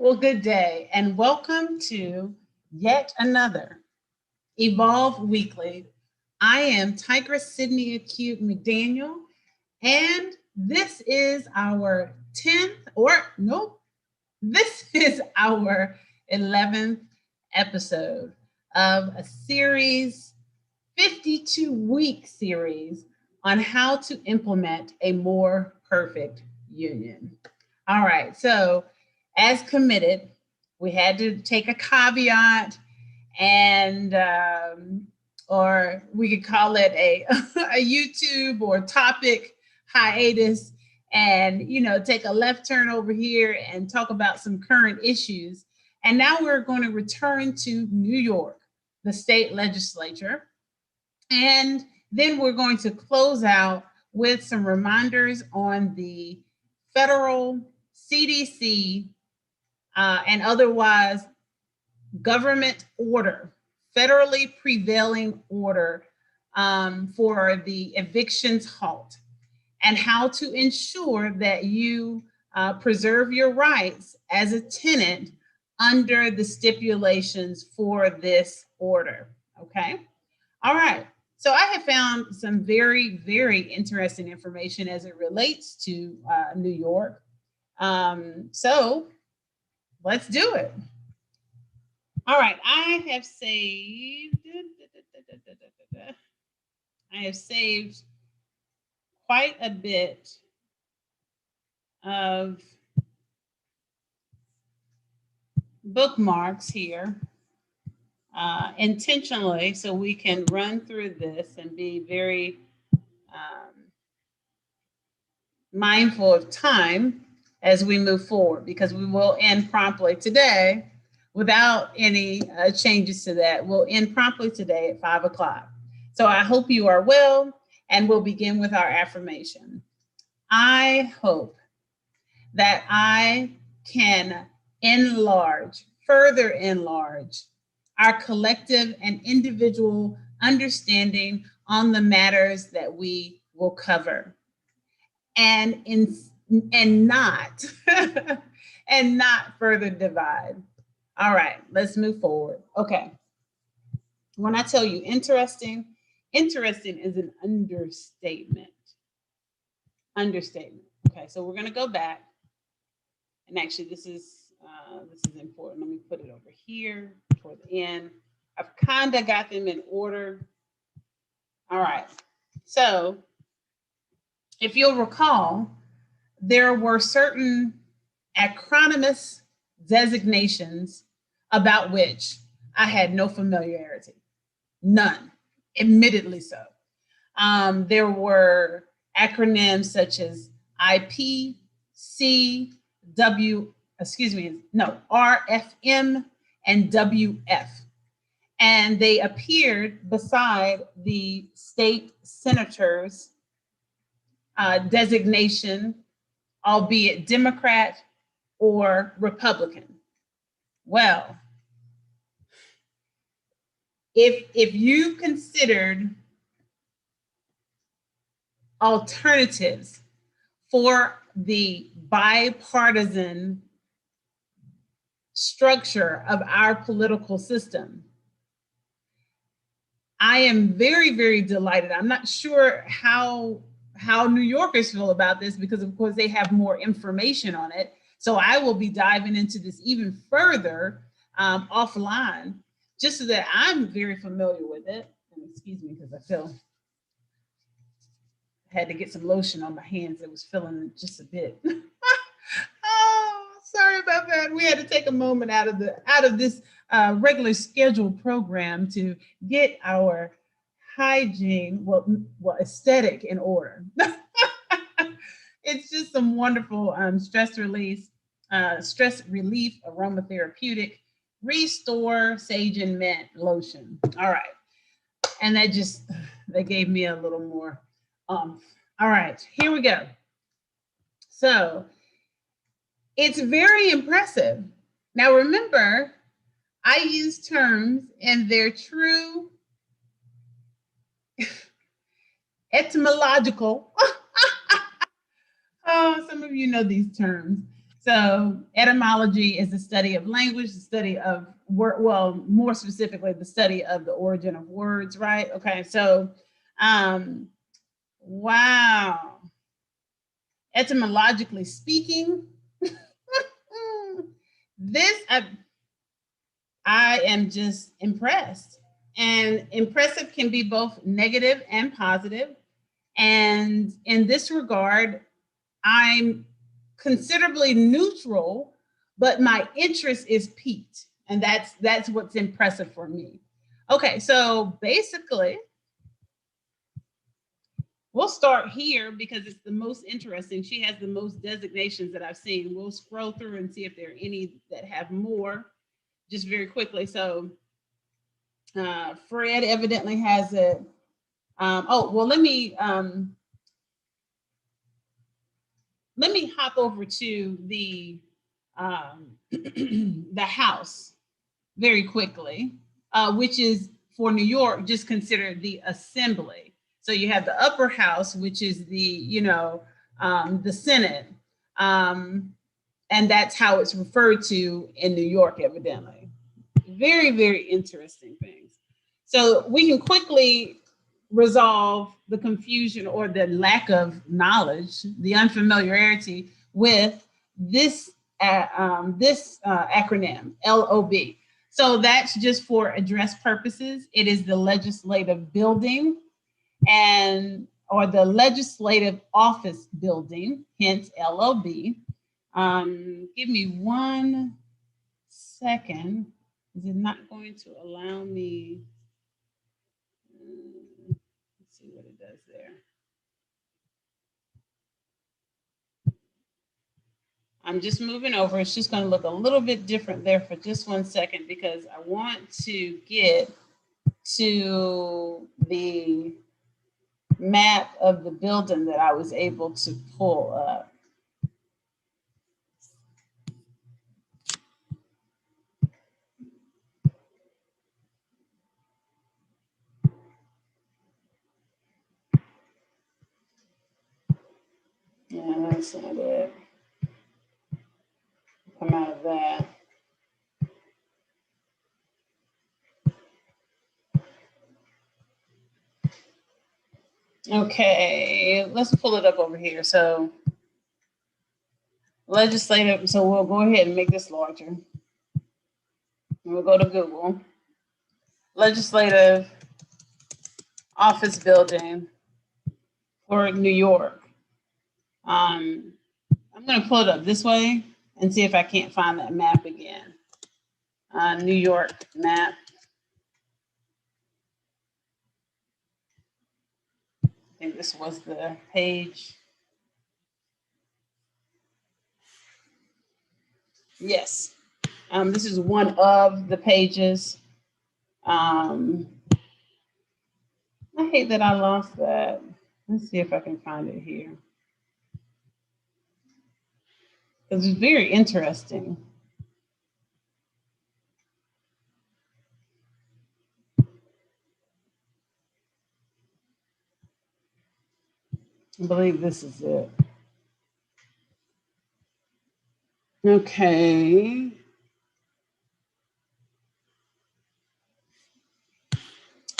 Well, good day and welcome to yet another Evolve Weekly. I am Tigress Sydney Acute McDaniel, and this is our 10th, this is our 11th episode of a series, 52-week series on how to implement a more perfect union. All right, so as committed, we had to take a caveat and or we could call it a YouTube or topic hiatus and take a left turn over here and talk about some current issues. And now we're going to return to New York, the state legislature, and then we're going to close out with some reminders on the federal CDC and otherwise government order, federally prevailing order for the evictions halt, and how to ensure that you preserve your rights as a tenant under the stipulations for this order. Okay. All right. So I have found some very, very interesting information as it relates to New York. So let's do it. All right, I have saved quite a bit of bookmarks here intentionally so we can run through this and be very mindful of time as we move forward, because we will end promptly today without any changes to that. We'll end promptly today at 5 o'clock. So I hope you are well, and we'll begin with our affirmation. I hope that I can further enlarge our collective and individual understanding on the matters that we will cover, and not and not further divide. All right, let's move forward. Okay. When I tell you interesting is an understatement. Okay, so we're going to go back. And actually, this is important. Let me put it over here toward the end. I've kind of got them in order. All right. So if you'll recall, there were certain acronyms designations about which I had no familiarity, none, admittedly so. There were acronyms such as RFM and WF. And they appeared beside the state senator's designation, albeit Democrat or Republican. Well, if you considered alternatives for the bipartisan structure of our political system, I am very, very delighted. I'm not sure how New Yorkers feel about this, because of course they have more information on it. So I will be diving into this even further offline, just so that I'm very familiar with it. And excuse me, because I had to get some lotion on my hands. It was feeling just a bit. Oh, sorry about that. We had to take a moment out of this regular scheduled program to get our hygiene, aesthetic in order. It's just some wonderful stress relief aromatherapeutic Restore Sage and Mint lotion. All right. And that gave me a little more. All right, here we go. So it's very impressive. Now remember, I use terms in their true etymological. Oh, some of you know these terms. So etymology is the study of language, the study of word, well, more specifically, the study of the origin of words, right? Okay, so, wow. Etymologically speaking, this, I am just impressed. And impressive can be both negative and positive. And in this regard, I'm considerably neutral, but my interest is piqued. And that's what's impressive for me. Okay, so basically, we'll start here because it's the most interesting. She has the most designations that I've seen. We'll scroll through and see if there are any that have more, just very quickly. So Fred evidently has it. Oh, well, let me hop over to the the House very quickly, which is for New York, just consider the Assembly. So you have the upper house, which is the, the Senate. And that's how it's referred to in New York, evidently. Very, very interesting things. So we can quickly resolve the confusion or the lack of knowledge, the unfamiliarity with this acronym, LOB. So that's just for address purposes. It is the legislative building or the legislative office building, hence LOB. Give me 1 second. Is it not going to allow me? Let's see what it does there. I'm just moving over. It's just going to look a little bit different there for just 1 second because I want to get to the map of the building that I was able to pull up. Yeah, that's not it. Come out of that. Okay, let's pull it up over here. So legislative, so we'll go ahead and make this larger. We'll go to Google. Legislative office building for New York. I'm going to pull it up this way and see if I can't find that map again. New York map. I think this was the page. Yes. This is one of the pages. I hate that I lost that. Let's see if I can find it here. Because it's very interesting. I believe this is it. Okay.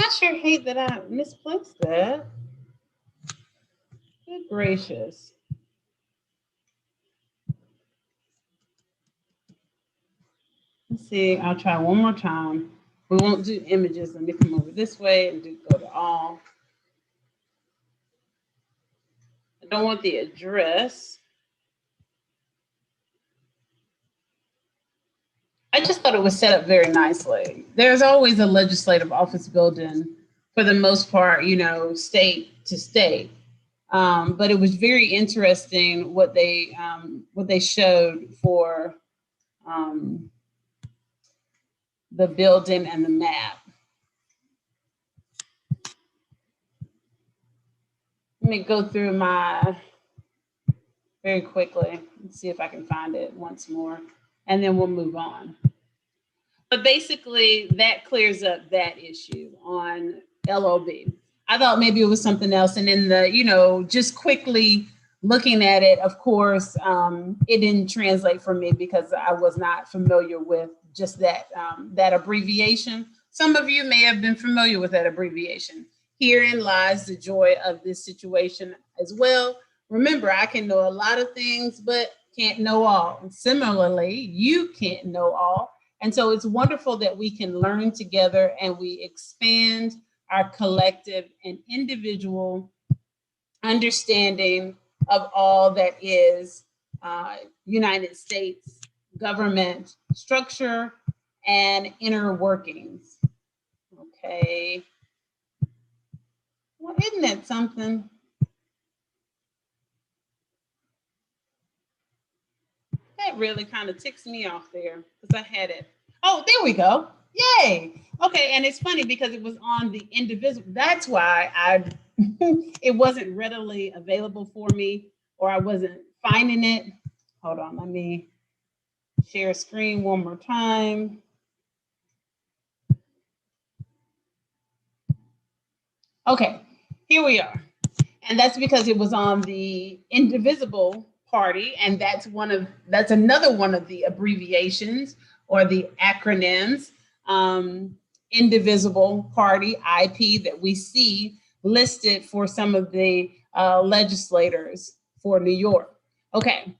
I sure hate that I misplaced that. Good gracious. Let's see, I'll try one more time. We won't do images. Let me come over this way and go to all. I don't want the address. I just thought it was set up very nicely. There's always a legislative office building for the most part, state to state. But it was very interesting what they showed for the building and the map. Let me go through my very quickly and see if I can find it once more, and then we'll move on. But basically, that clears up that issue on LOB. I thought maybe it was something else, and in the, just quickly looking at it, of course, it didn't translate for me because I was not familiar with just that, that abbreviation. Some of you may have been familiar with that abbreviation. Herein lies the joy of this situation as well. Remember, I can know a lot of things, but can't know all. And similarly, you can't know all. And so it's wonderful that we can learn together and we expand our collective and individual understanding of all that is United States government structure and inner workings. Okay. Well, isn't that something? That really kind of ticks me off there because I had it. Oh, there we go. Yay. Okay. And it's funny because it was on the indivisible. That's why it wasn't readily available for me, or I wasn't finding it. Hold on. Let me share screen one more time. Okay. Here we are. And that's because it was on the indivisible party, and that's another one of the abbreviations or the acronyms, indivisible party, IP, that we see listed for some of the legislators for New York. Okay,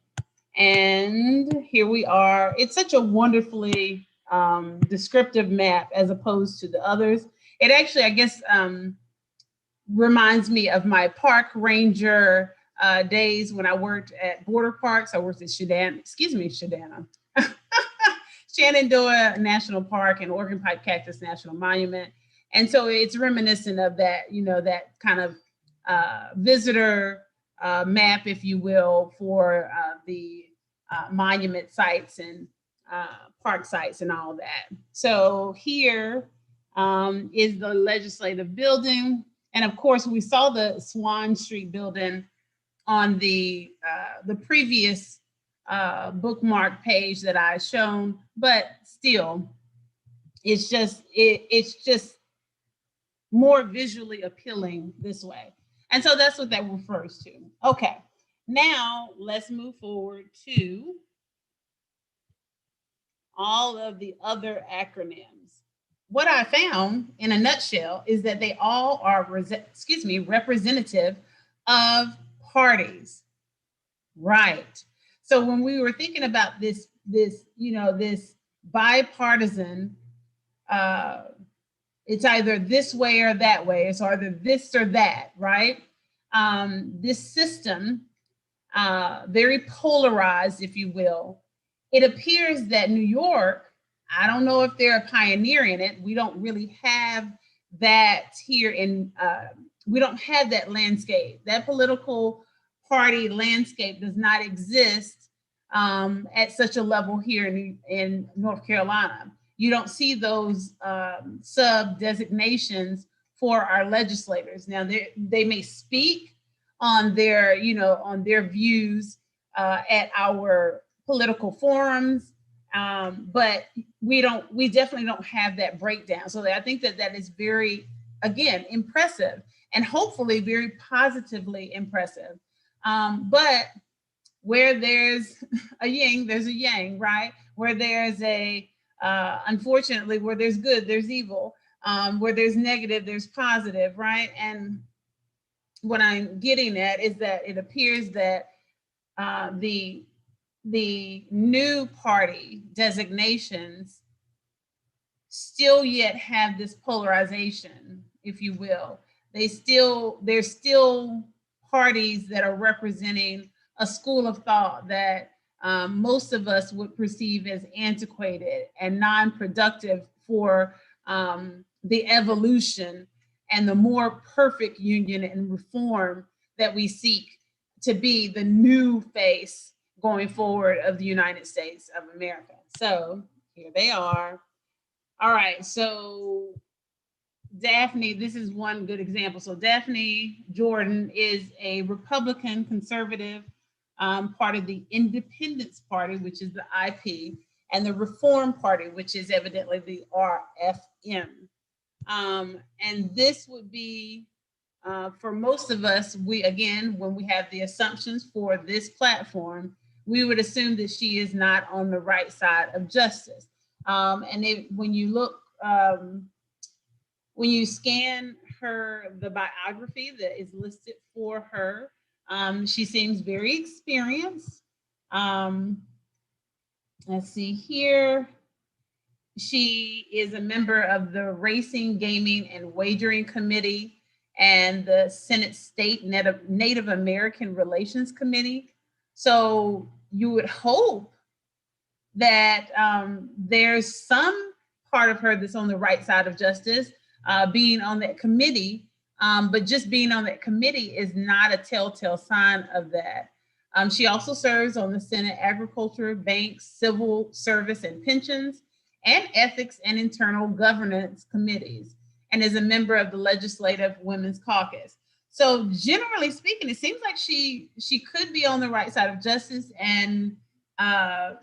and here we are. It's such a wonderfully descriptive map as opposed to the others. It actually, I guess, reminds me of my park ranger days when I worked at border parks. I worked at Shenandoah National Park and Oregon Pipe Cactus National Monument. And so it's reminiscent of that, that kind of visitor map, if you will, for the monument sites and park sites and all that. So here is the legislative building. And of course, we saw the Swan Street building on the previous bookmark page that I shown, but still, it's just more visually appealing this way. And so that's what that refers to. Okay, now let's move forward to all of the other acronyms. What I found in a nutshell is that they all are, representative of parties, right? So when we were thinking about this bipartisan, it's either this way or that way. It's either this or that, right? This system, very polarized, if you will. It appears that New York, I don't know if they're a pioneer in it. We don't really have that here we don't have that landscape. That political party landscape does not exist at such a level here in North Carolina. You don't see those sub designations for our legislators. Now they may speak on their views at our political forums, but we definitely don't have that breakdown. So I think that is very, again, impressive and hopefully very positively impressive. But where there's a yin, there's a yang, right? Where there's unfortunately, where there's good, there's evil. Where there's negative, there's positive, right? And what I'm getting at is that it appears that the new party designations still yet have this polarization, if you will. There's still parties that are representing a school of thought that most of us would perceive as antiquated and non-productive for the evolution and the more perfect union and reform that we seek to be the new face going forward of the United States of America. So here they are. All right, so Daphne, this is one good example. So Daphne Jordan is a Republican conservative, part of the Independence Party, which is the IP, and the Reform Party, which is evidently the RFM. And this would be For most of us, when we have the assumptions for this platform, we would assume that she is not on the right side of justice. When you look, when you scan the biography that is listed for her, she seems very experienced. Let's see here. She is a member of the Racing, Gaming, and Wagering Committee and the Senate State Native American Relations Committee. So you would hope that there's some part of her that's on the right side of justice, being on that committee, but just being on that committee is not a telltale sign of that. She also serves on the Senate Agriculture, Banks, Civil Service and Pensions, and Ethics and Internal Governance Committees, and is a member of the Legislative Women's Caucus. So generally speaking, it seems like she could be on the right side of justice and has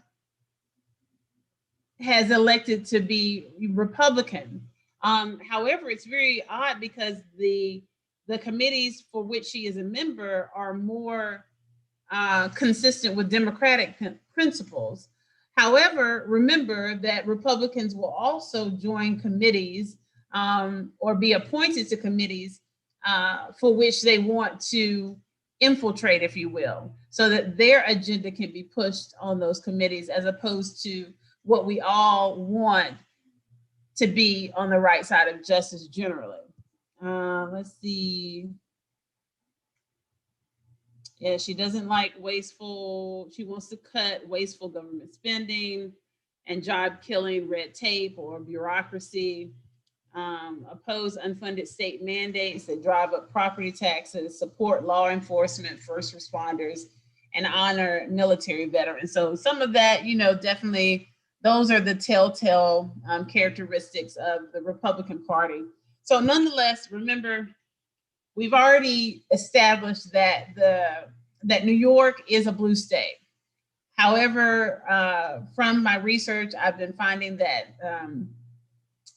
elected to be Republican. However, it's very odd because the committees for which she is a member are more consistent with Democratic principles. However, remember that Republicans will also join committees or be appointed to committees for which they want to infiltrate, if you will, so that their agenda can be pushed on those committees, as opposed to what we all want to be on the right side of justice generally. Let's see. Yeah, she doesn't like wasteful, she wants to cut wasteful government spending and job killing red tape or bureaucracy, oppose unfunded state mandates that drive up property taxes, support law enforcement, first responders, and honor military veterans. So some of that, definitely those are the telltale characteristics of the Republican Party. So nonetheless, remember, we've already established that that New York is a blue state. However, from my research, I've been finding that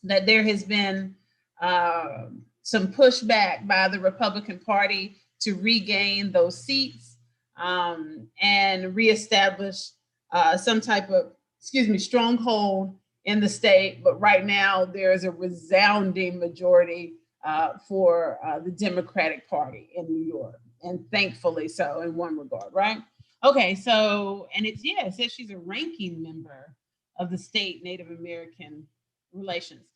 that there has been some pushback by the Republican Party to regain those seats and reestablish some type of, stronghold in the state. But right now, there is a resounding majority for the Democratic Party in New York, and thankfully so in one regard, right? Okay, so, and it says she's a ranking member of the state Native American Relations.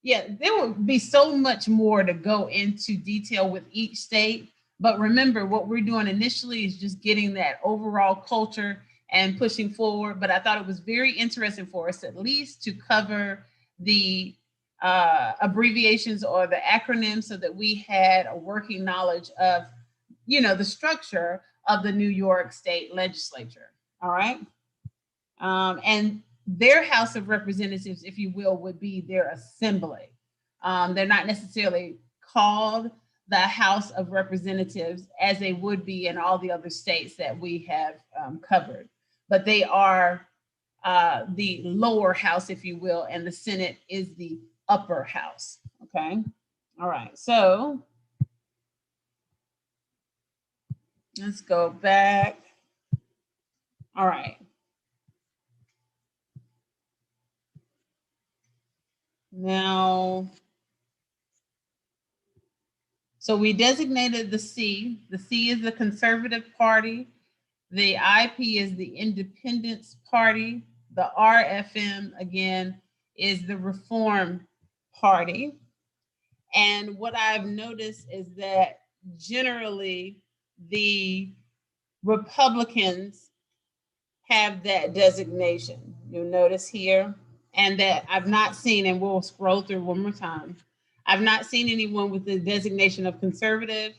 Yeah, there will be so much more to go into detail with each state, but remember, what we're doing initially is just getting that overall culture and pushing forward. But I thought it was very interesting for us at least to cover the abbreviations or the acronyms, so that we had a working knowledge of, the structure of the New York State Legislature. All right. And their House of Representatives, if you will, would be their assembly. They're not necessarily called the House of Representatives as they would be in all the other states that we have covered, but they are the lower house, if you will, and the Senate is the upper house. Okay. All right. So let's go back. All right. Now, so we designated the C. The C is the Conservative Party. The IP is the Independence Party. The RFM, again, is the Reform Party. And what I've noticed is that generally the Republicans have that designation. You'll notice here, and that I've not seen, and we'll scroll through one more time. I've not seen anyone with the designation of Conservative,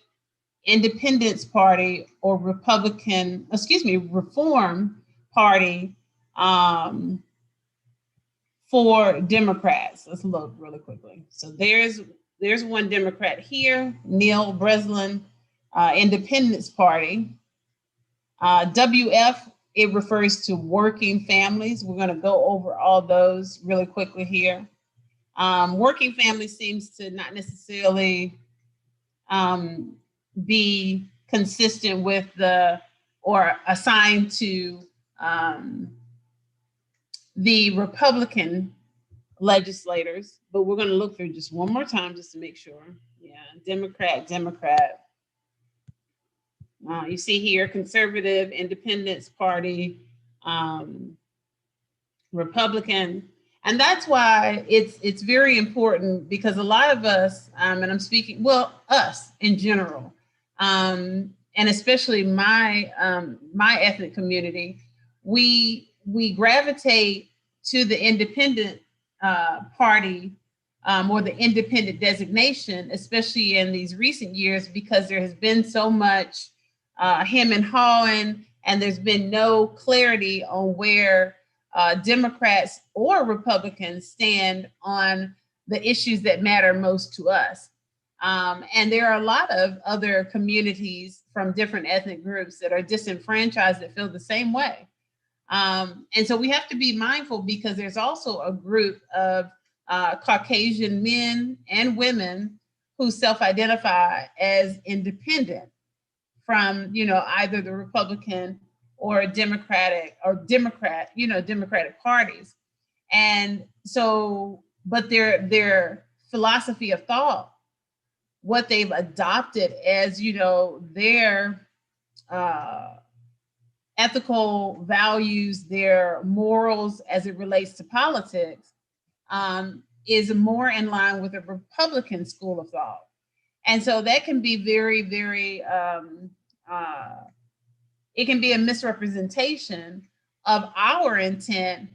Independence Party, or Reform Party for Democrats. Let's look really quickly. So there's one Democrat here, Neil Breslin, Independence Party. WF, it refers to working families. We're going to go over all those really quickly here. Working families seems to not necessarily be consistent with or assigned to the Republican legislators, but we're going to look through just one more time just to make sure. Yeah, Democrat. You see here, Conservative, Independence Party, Republican. And that's why it's very important, because a lot of us, and I'm speaking, well, us in general, and especially my ethnic community, we gravitate to the independent party, or the independent designation, especially in these recent years, because there has been so much hem and hawing, and there's been no clarity on where Democrats or Republicans stand on the issues that matter most to us. And there are a lot of other communities from different ethnic groups that are disenfranchised that feel the same way. And so we have to be mindful, because there's also a group of Caucasian men and women who self-identify as independent from, either the Republican or Democratic parties. And so, but their philosophy of thought, what they've adopted as, their ethical values, their morals as it relates to politics, is more in line with a Republican school of thought. And so that can be very, very, it can be a misrepresentation of our intent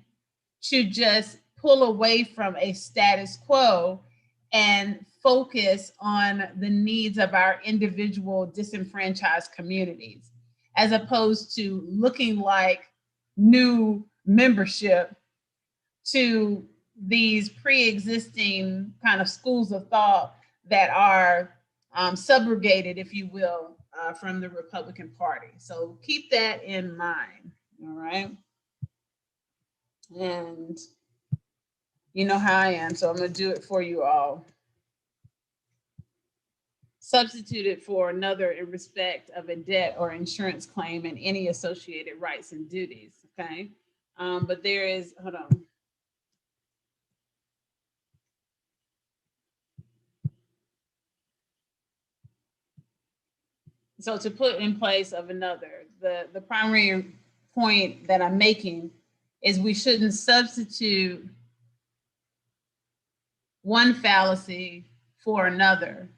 to just pull away from a status quo and focus on the needs of our individual disenfranchised communities, as opposed to looking like new membership to these pre-existing kind of schools of thought that are subrogated, if you will, from the Republican Party. So keep that in mind, all right? And you know how I am, so I'm going to do it for you all. Substituted for another in respect of a debt or insurance claim and any associated rights and duties, okay? But there is, hold on. So to put in place of another, the primary point that I'm making is we shouldn't substitute one fallacy for another.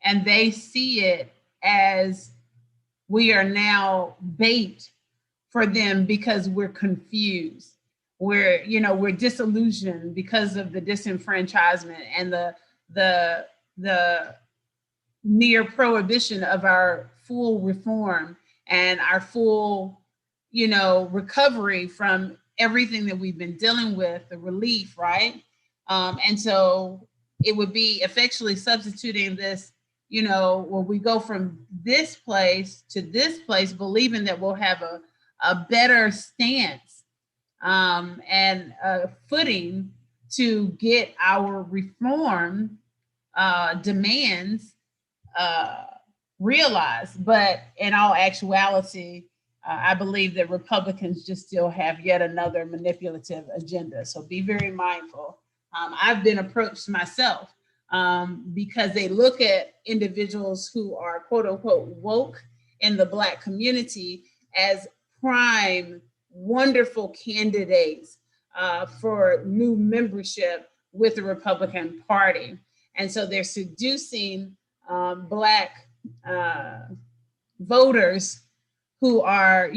And they see it as we are now bait for them because we're confused. We're disillusioned because of the disenfranchisement and the near prohibition of our full reform and our full, recovery from everything that we've been dealing with, the relief, right? And so it would be effectually substituting this, when we go from this place to this place, believing that we'll have a better stance and a footing to get our reform demands realized. But in all actuality, I believe that Republicans just still have yet another manipulative agenda. So be very mindful. I've been approached myself because they look at individuals who are quote unquote woke in the Black community as prime, wonderful candidates for new membership with the Republican Party. And so they're seducing Black voters who are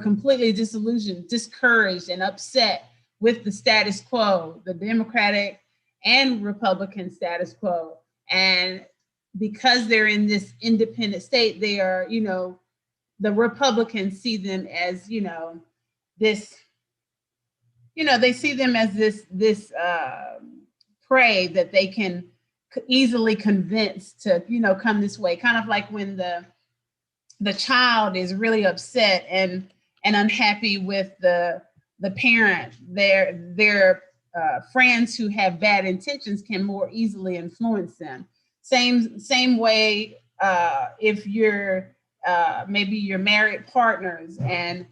completely disillusioned, discouraged, and upset with the status quo, the Democratic and Republican status quo. And because they're in this independent state, they are, the Republicans see them as, this, they see them as this prey that they can easily convince to, come this way. Kind of like when the child is really upset and unhappy with the parent, their friends who have bad intentions can more easily influence them. same way if you're maybe you're married partners and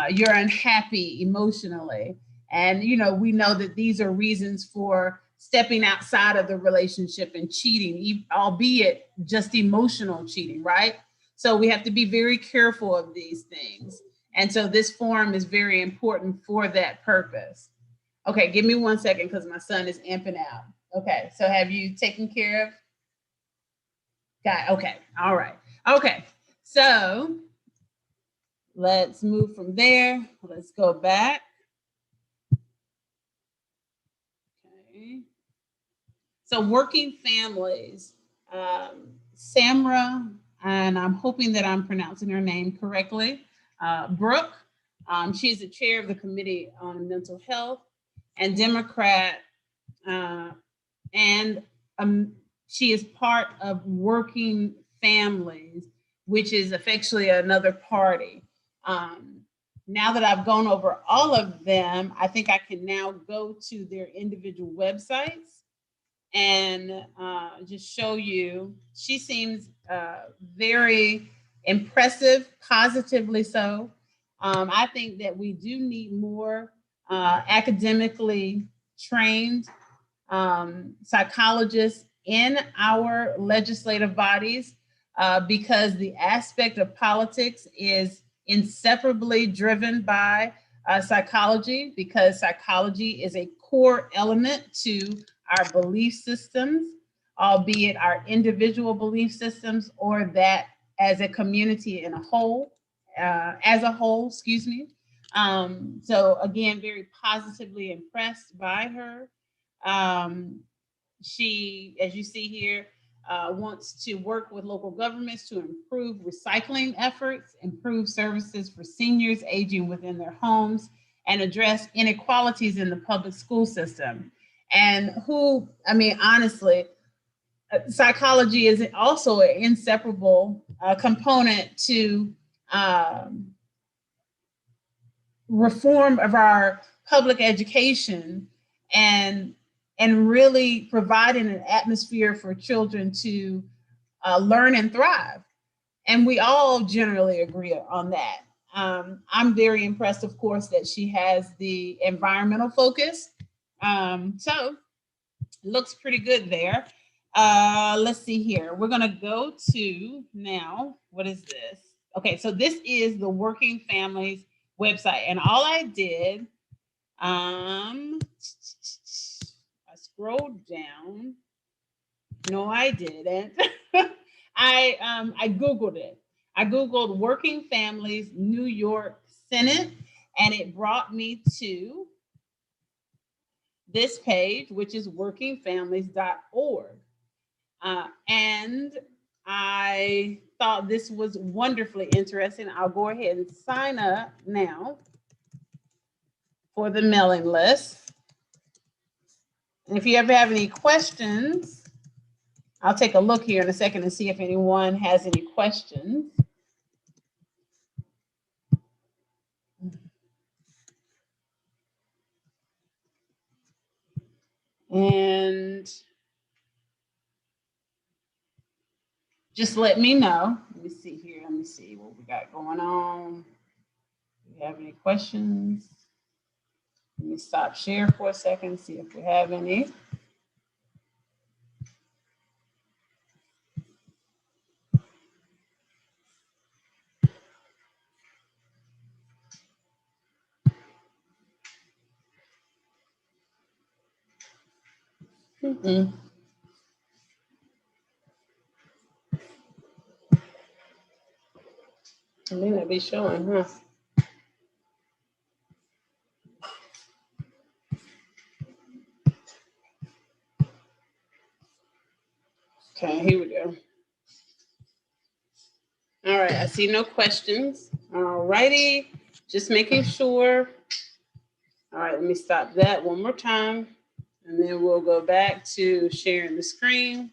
you're unhappy emotionally, and we know that these are reasons for stepping outside of the relationship and cheating, albeit just emotional cheating, right? So we have to be very careful of these things. And so this form is very important for that purpose. Okay, give me 1 second because my son is amping out. Okay, so have you taken care of? Got okay, all right. Okay, so let's move from there. Let's go back. Okay. So working families, Samra, and I'm hoping that I'm pronouncing her name correctly, Brooke. She's the chair of the Committee on Mental Health and Democrat, and she is part of Working Families, which is effectively another party. Now that I've gone over all of them, I think I can now go to their individual websites and just show you. She seems very impressive, positively so. I think that we do need more academically trained psychologists in our legislative bodies because the aspect of politics is inseparably driven by psychology, because psychology is a core element to our belief systems, albeit our individual belief systems or that as a community in a whole, excuse me. So again, very positively impressed by her. She, as you see here, wants to work with local governments to improve recycling efforts, improve services for seniors aging within their homes, and address inequalities in the public school system. And honestly, psychology is also an inseparable component to reform of our public education and really providing an atmosphere for children to learn and thrive. And we all generally agree on that. I'm very impressed, of course, that she has the environmental focus. So looks pretty good there. Let's see here. We're going to go to now, what is this? Okay, so this is the Working Families website. And all I did, I scrolled down. No, I didn't. I Googled it. I Googled Working Families New York Senate, and it brought me to this page, which is workingfamilies.org. And I thought this was wonderfully interesting. I'll go ahead and sign up now for the mailing list. And if you ever have any questions, I'll take a look here in a second and see if anyone has any questions. And just let me know. Let me see here. Let me see what we got going on. Do you have any questions? Let me stop share for a second, see if we have any. Mm-mm. It may not be showing, huh? Okay, here we go. All right, I see no questions. All righty, just making sure. All right, let me stop that one more time, and then we'll go back to sharing the screen.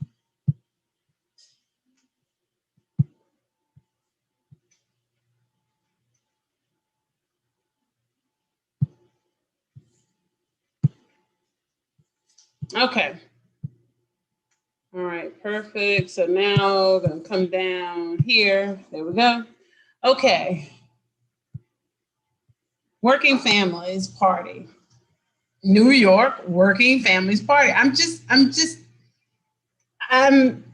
Okay. All right, perfect. So now I'm gonna come down here. There we go. Okay. Working Families Party. New York Working Families Party. I'm I'm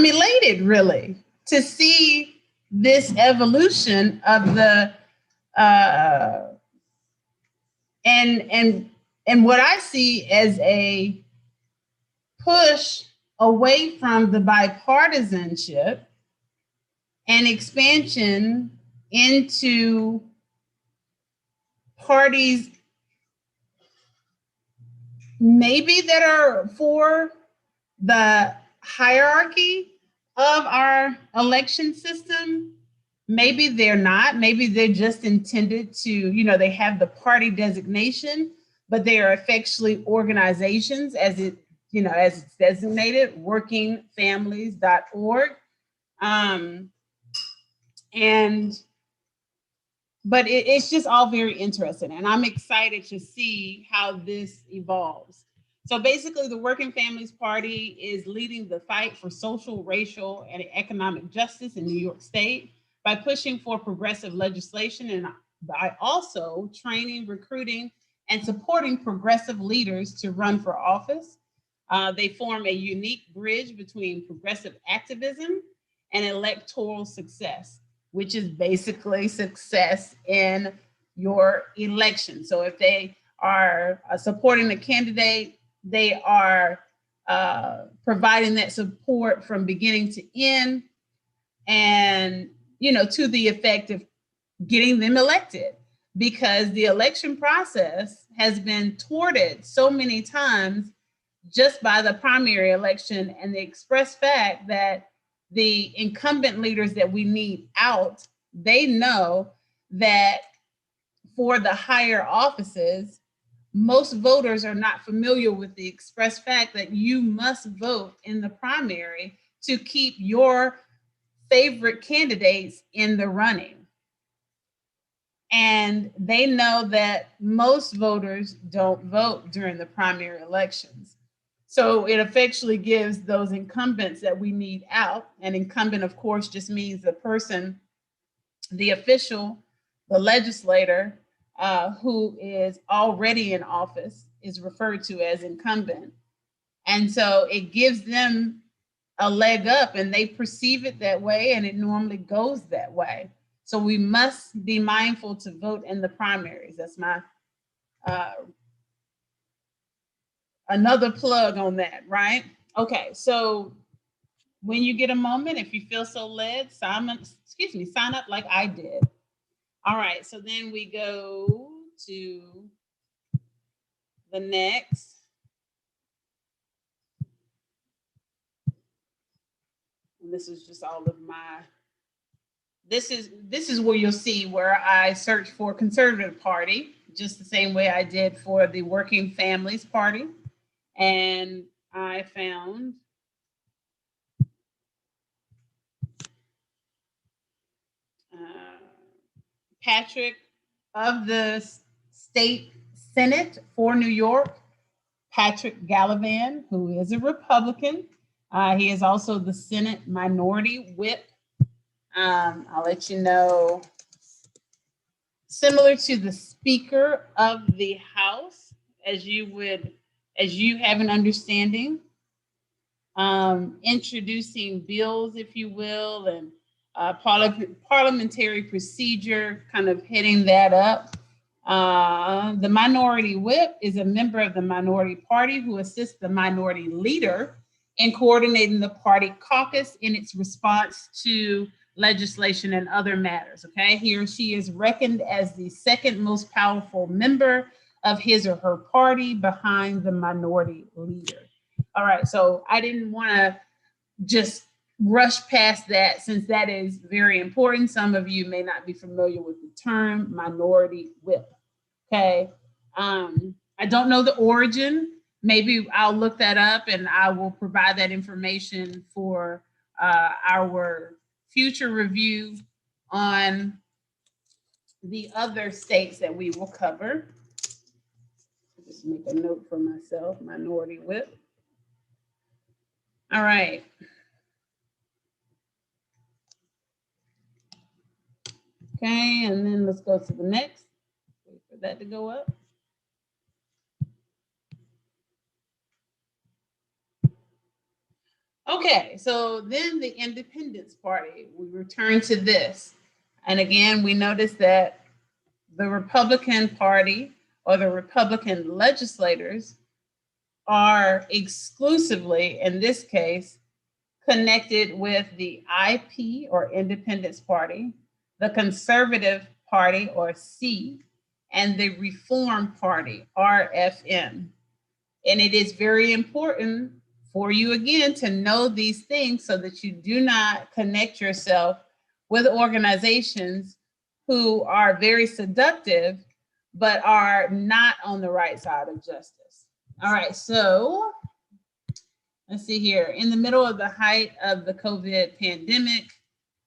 elated really to see this evolution of the uh and and what I see as a push away from the bipartisanship and expansion into parties maybe that are for the hierarchy of our election system. Maybe they're not. Maybe they're just intended to, they have the party designation, but they are effectually organizations as it's designated, workingfamilies.org. Um, and but it's just all very interesting, and I'm excited to see how this evolves. So basically, the Working Families Party is leading the fight for social, racial, and economic justice in New York State by pushing for progressive legislation and by also training, recruiting, and supporting progressive leaders to run for office. They form a unique bridge between progressive activism and electoral success, which is basically success in your election. So if they are supporting a candidate, they are providing that support from beginning to end, and to the effect of getting them elected, because the election process has been thwarted so many times just by the primary election and the express fact that the incumbent leaders that we need out, they know that for the higher offices, most voters are not familiar with the express fact that you must vote in the primary to keep your favorite candidates in the running. And they know that most voters don't vote during the primary elections. So it effectually gives those incumbents that we need out. And incumbent, of course, just means the person, the official, the legislator who is already in office is referred to as incumbent. And so it gives them a leg up, and they perceive it that way, and it normally goes that way. So we must be mindful to vote in the primaries. That's my another plug on that, right? Okay, so when you get a moment, if you feel so led, sign up like I did. All right, so then we go to the next. And this is just all of my. This is where you'll see where I search for Conservative Party, just the same way I did for the Working Families Party, and I found Patrick of the State Senate for New York, Patrick Gallivan, who is a Republican. He is also the Senate Minority Whip. I'll let you know, similar to the Speaker of the House, as you have an understanding, introducing bills, if you will, and parliamentary procedure, kind of hitting that up. The Minority Whip is a member of the Minority Party who assists the Minority Leader in coordinating the party caucus in its response to legislation and other matters. Okay, he or she is reckoned as the second most powerful member of his or her party behind the Minority Leader. All right, so I didn't want to just rush past that, since that is very important. Some of you may not be familiar with the term Minority Whip. Okay, I don't know the origin. Maybe I'll look that up and I will provide that information for our future review on the other states that we will cover. Just make a note for myself, Minority Whip. All right. Okay, and then let's go to the next. Wait for that to go up. Okay, so then the Independence Party, we return to this. And again, we notice that the Republican Party or the Republican legislators are exclusively, in this case, connected with the IP or Independence Party, the Conservative Party or C, and the Reform Party, RFM. And it is very important for you, again, to know these things so that you do not connect yourself with organizations who are very seductive, but are not on the right side of justice. All right, so let's see here. In the middle of the height of the COVID pandemic,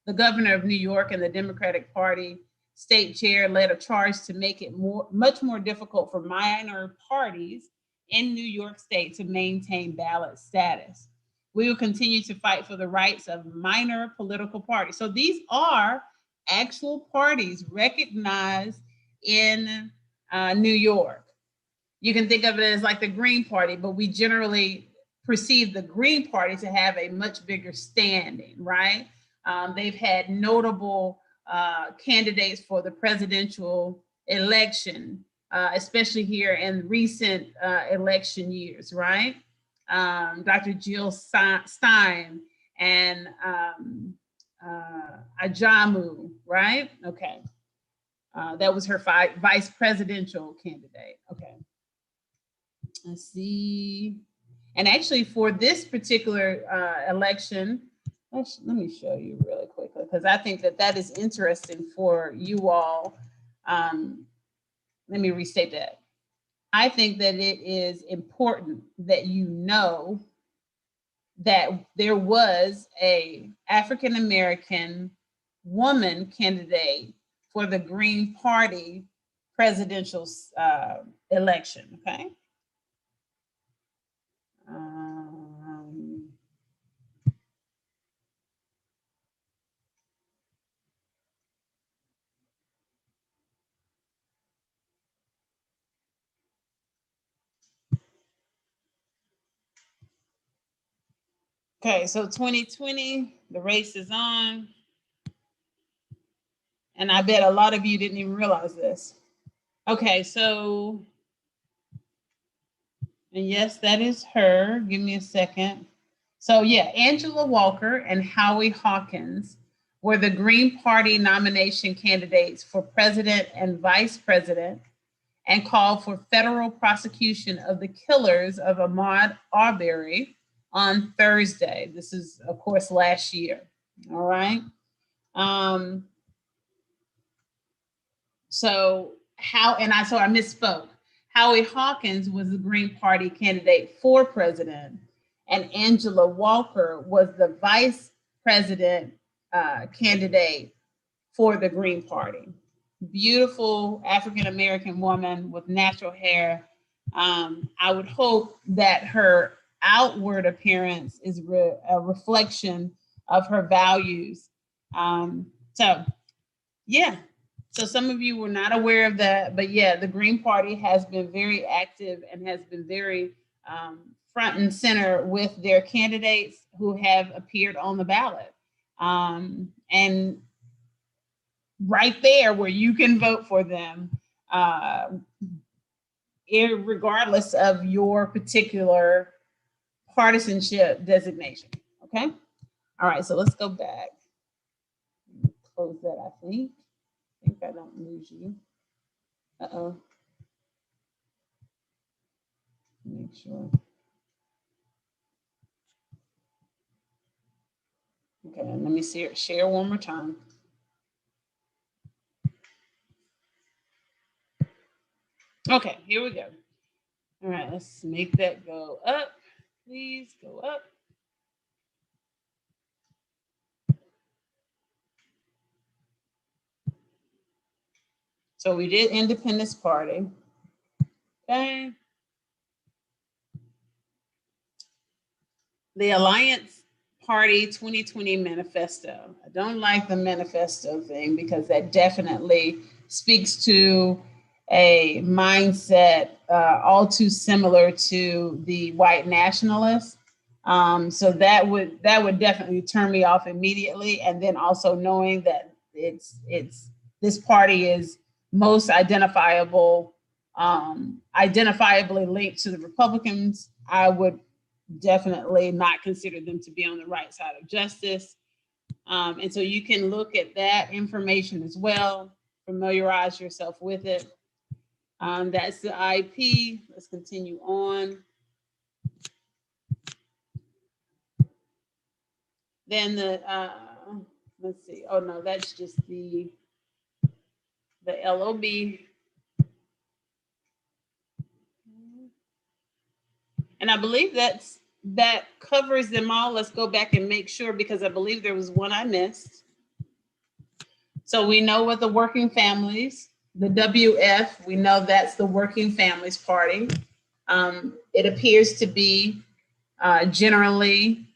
the governor of New York and the Democratic Party state chair led a charge to make it much more difficult for minor parties in New York State to maintain ballot status. We will continue to fight for the rights of minor political parties. So these are actual parties recognized in New York. You can think of it as like the Green Party, but we generally perceive the Green Party to have a much bigger standing, right? They've had notable candidates for the presidential election, especially here in recent election years, right? Dr. Jill Stein and Ajamu, right? Okay. That was her vice presidential candidate. Okay. Let's see. And actually for this particular election, let me show you really quickly, because I think that that is interesting for you all. Let me restate that. I think that it is important that you know that there was a African-American woman candidate for the Green Party presidential election, okay? Okay, so 2020, the race is on. And I bet a lot of you didn't even realize this. Okay, so, and yes, that is her. Give me a second. So yeah, Angela Walker and Howie Hawkins were the Green Party nomination candidates for president and vice president, and called for federal prosecution of the killers of Ahmaud Arbery on Thursday. This is, of course, last year. All right. So I misspoke. Howie Hawkins was the Green Party candidate for president, and Angela Walker was the vice president candidate for the Green Party. Beautiful African-American woman with natural hair. I would hope that her outward appearance is a reflection of her values. So yeah, so some of you were not aware of that, but yeah, the Green Party has been very active and has been very front and center with their candidates who have appeared on the ballot. And right there where you can vote for them, regardless of your particular partisanship designation, okay? All right, so let's go back. Close that, I think I don't lose you. Uh-oh. Make sure. Okay, let me see it. Share one more time. Okay, here we go. All right, let's make that go up. Please go up. So we did Independence Party. Okay. the Alliance Party 2020 manifesto. I don't like the manifesto thing because that definitely speaks to a mindset all too similar to the white nationalists. So that would definitely turn me off immediately. And then also knowing that it's this party is most identifiably linked to the Republicans, I would definitely not consider them to be on the right side of justice. And so you can look at that information as well, familiarize yourself with it. That's the IP. Let's continue on. Then the, let's see. Oh no, that's just the LOB. And I believe that covers them all. Let's go back and make sure, because I believe there was one I missed. So we know what the working families, the WF, we know that's the Working Families Party. It appears to be generally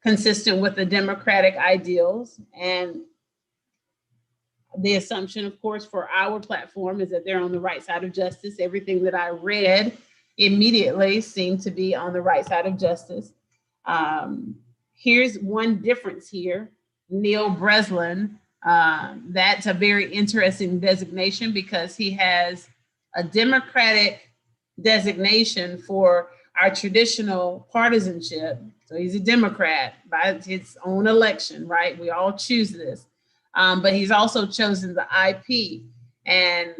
consistent with the democratic ideals. And the assumption, of course, for our platform is that they're on the right side of justice. Everything that I read immediately seemed to be on the right side of justice. Here's one difference here. Neil Breslin, that's a very interesting designation because he has a Democratic designation for our traditional partisanship. So he's a Democrat by his own election, right? We all choose this. But he's also chosen the IP, and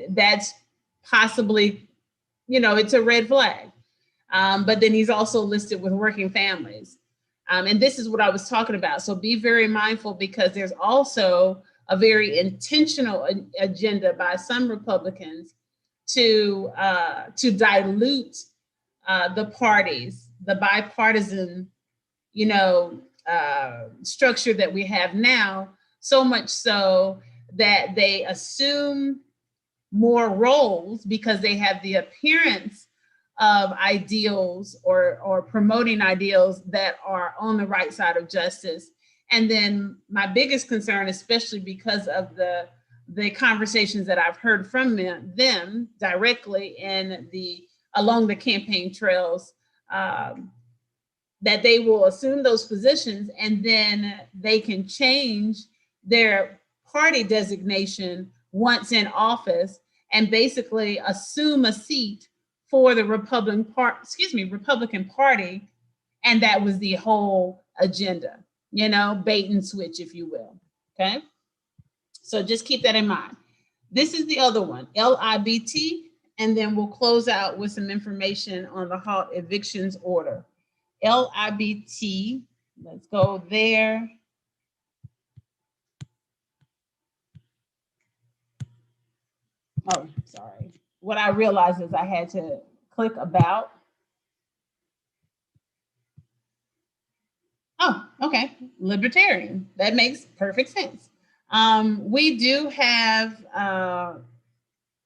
that's possibly, it's a red flag. But then he's also listed with working families. And this is what I was talking about. So be very mindful, because there's also a very intentional agenda by some Republicans to dilute the parties, the bipartisan, structure that we have now, so much so that they assume more roles because they have the appearance of ideals or promoting ideals that are on the right side of justice. And then my biggest concern, especially because of the conversations that I've heard from them directly along the campaign trails, that they will assume those positions and then they can change their party designation once in office and basically assume a seat for the Republican Party. And that was the whole agenda, bait and switch, if you will. Okay. So just keep that in mind. This is the other one, LIBT, and then we'll close out with some information on the Halt evictions order. LIBT, let's go there. Oh, sorry. What I realized is I had to click about. Oh, okay. Libertarian. That makes perfect sense. We do have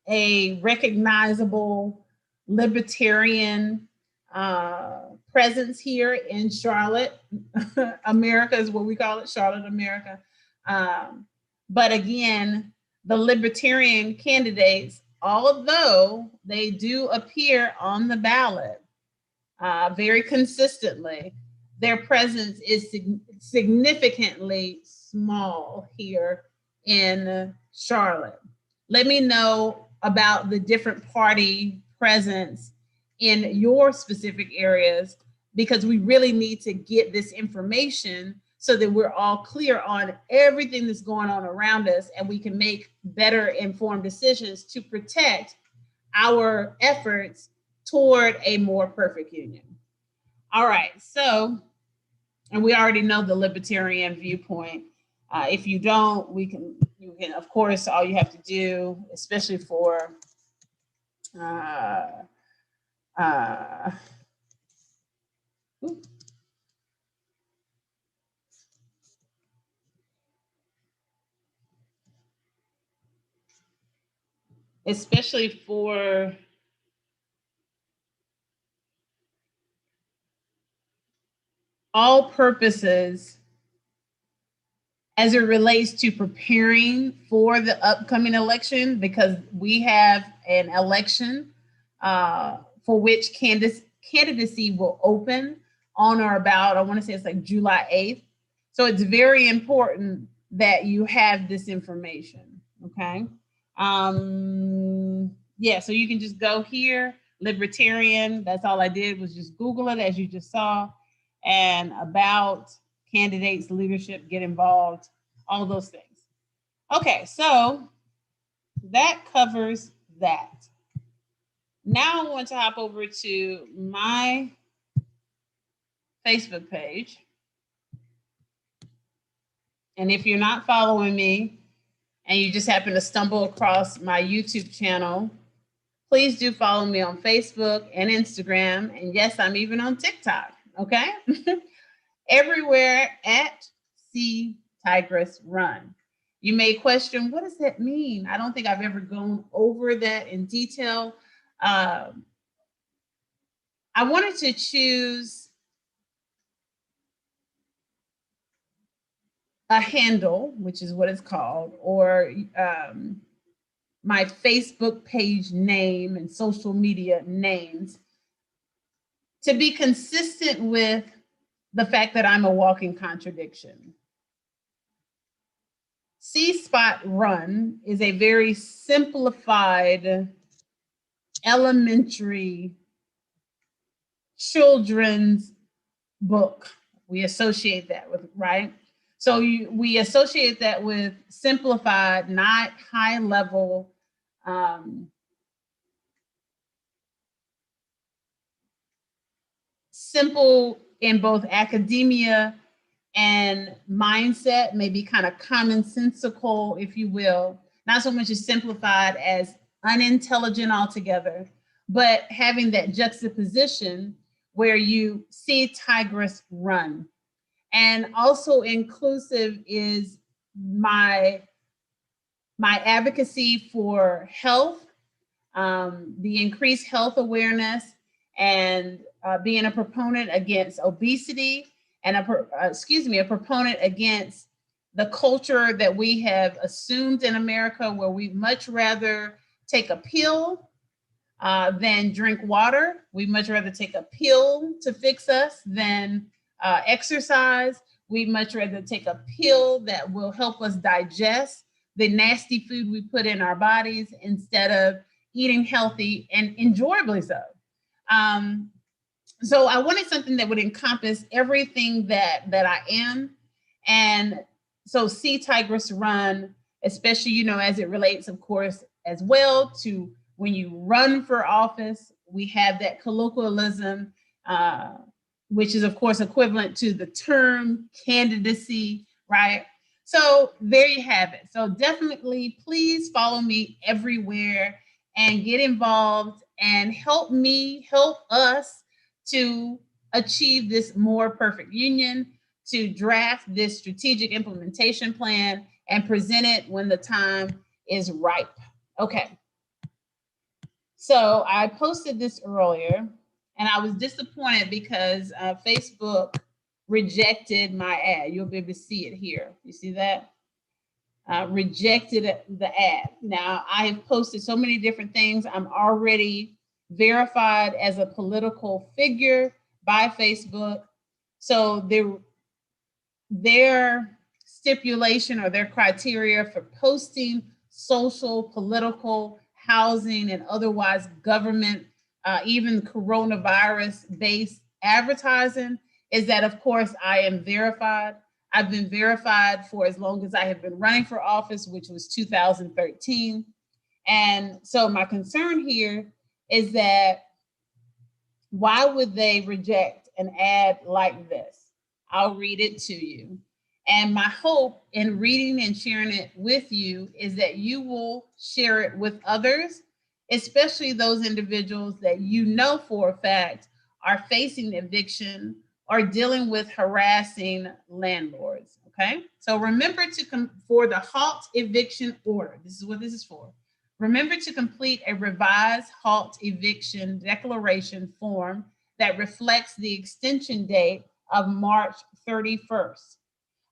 a recognizable libertarian presence here in Charlotte. America is what we call it, Charlotte, America. But again, the libertarian candidates, although they do appear on the ballot very consistently, their presence is significantly small here in Charlotte. Let me know about the different party presence in your specific areas, because we really need to get this information so that we're all clear on everything that's going on around us and we can make better informed decisions to protect our efforts toward a more perfect union. All right, so, and we already know the libertarian viewpoint. If you don't, you can, of course, all you have to do, especially for especially for all purposes as it relates to preparing for the upcoming election, because we have an election for which candidacy will open on or about, I want to say it's like July 8th. So it's very important that you have this information, okay? Yeah, so you can just go here, Liberatarian, that's all I did was just Google it, as you just saw, and about candidates, leadership, get involved, all those things. Okay, so that covers that. Now I want to hop over to my Facebook page. And if you're not following me and you just happen to stumble across my YouTube channel, please do follow me on Facebook and Instagram. And yes, I'm even on TikTok, okay? Everywhere at Tigress Run. You may question, what does that mean? I don't think I've ever gone over that in detail. I wanted to choose a handle, which is what it's called, or my Facebook page name and social media names, to be consistent with the fact that I'm a walking contradiction. C-Spot Run is a very simplified, elementary children's book. We associate that with, right? So we associate that with simplified, not high level, simple in both academia and mindset, maybe kind of commonsensical, if you will, not so much as simplified as unintelligent altogether, but having that juxtaposition where you see Tigress run. And also inclusive is my advocacy for health, the increased health awareness, and being a proponent against obesity, and a proponent against the culture that we have assumed in America, where we much rather take a pill than drink water. We much rather take a pill to fix us than exercise. We much rather take a pill that will help us digest the nasty food we put in our bodies instead of eating healthy and enjoyably so. So I wanted something that would encompass everything that I am. And so see Tigress Run, especially, you know, as it relates, of course, as well to when you run for office, we have that colloquialism, which is, of course, equivalent to the term candidacy, right? So there you have it. So definitely, please follow me everywhere and get involved and help me, help us to achieve this more perfect union, to draft this strategic implementation plan and present it when the time is ripe. Okay. So I posted this earlier and I was disappointed because Facebook rejected my ad. You'll be able to see it here. You see that? Rejected the ad. Now, I have posted so many different things. I'm already verified as a political figure by Facebook. So their stipulation or their criteria for posting social, political, housing, and otherwise government, even coronavirus-based advertising is that, of course, I am verified. I've been verified for as long as I have been running for office, which was 2013. And so my concern here is that why would they reject an ad like this? I'll read it to you. And my hope in reading and sharing it with you is that you will share it with others, especially those individuals that you know for a fact are facing eviction or dealing with harassing landlords, okay? So remember for the Halt eviction order, this is what this is for. Remember to complete a revised Halt eviction declaration form that reflects the extension date of March 31st.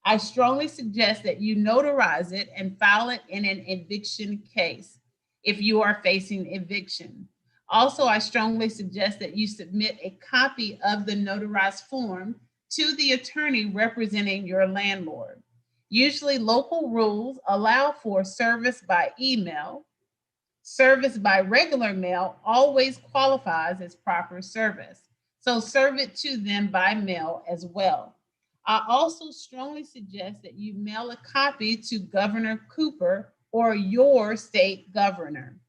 I strongly suggest that you notarize it and file it in an eviction case if you are facing eviction. Also, I strongly suggest that you submit a copy of the notarized form to the attorney representing your landlord. Usually, local rules allow for service by email. Service by regular mail always qualifies as proper service. So serve it to them by mail as well. I also strongly suggest that you mail a copy to Governor Cooper or your state governor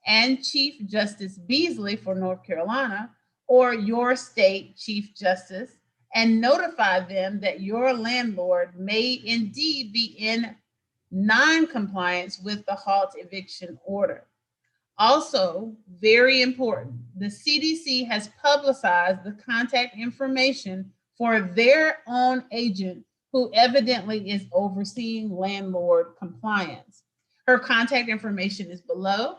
and Chief Justice Beasley for North Carolina or your state Chief Justice and notify them that your landlord may indeed be in non-compliance with the Halt eviction order. Also, very important, the CDC has publicized the contact information for their own agent who evidently is overseeing landlord compliance. Her contact information is below.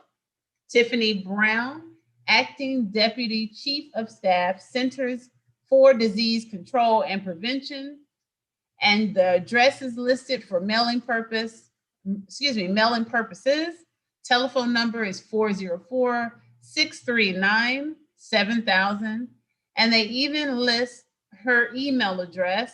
Tiffany Brown, Acting Deputy Chief of Staff, Centers for Disease Control and Prevention, and the address is listed for mailing purposes. Telephone number is 404-639-7000. And they even list her email address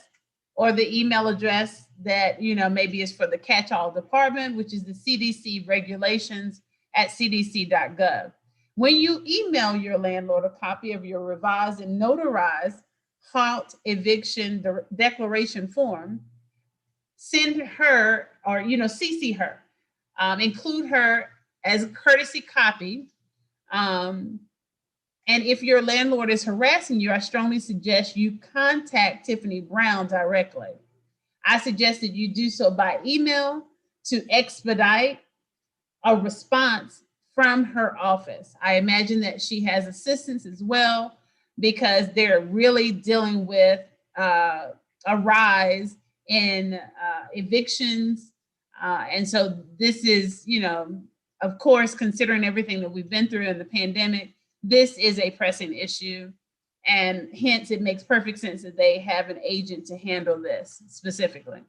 or the email address that, maybe is for the catch-all department, which is the CDC regulations at cdc.gov. When you email your landlord a copy of your revised and notarized Halt eviction declaration form, send her or, CC her, include her as a courtesy copy. And if your landlord is harassing you, I strongly suggest you contact Tiffany Brown directly. I suggest that you do so by email to expedite a response from her office. I imagine that she has assistants as well because they're really dealing with a rise in evictions. And so this is, of course, considering everything that we've been through in the pandemic, this is a pressing issue. And hence, it makes perfect sense that they have an agent to handle this specifically.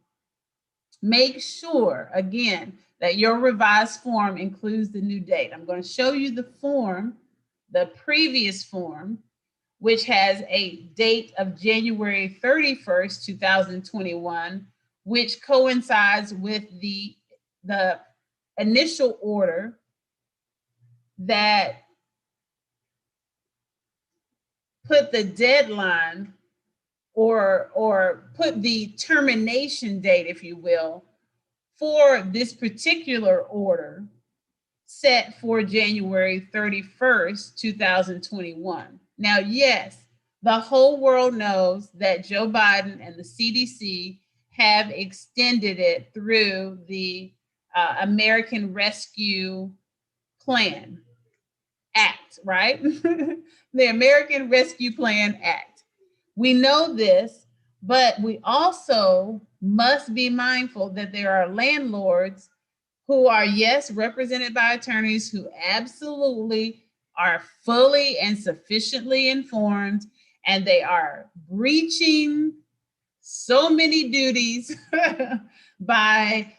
Make sure, again, that your revised form includes the new date. I'm going to show you the form, the previous form, which has a date of January 31st, 2021, which coincides with the initial order that put the deadline or put the termination date, if you will, for this particular order set for January 31st, 2021. Now, yes, the whole world knows that Joe Biden and the CDC have extended it through the American Rescue Plan Act, right? The American Rescue Plan Act. We know this, but we also must be mindful that there are landlords who are, yes, represented by attorneys who absolutely are fully and sufficiently informed, and they are breaching so many duties by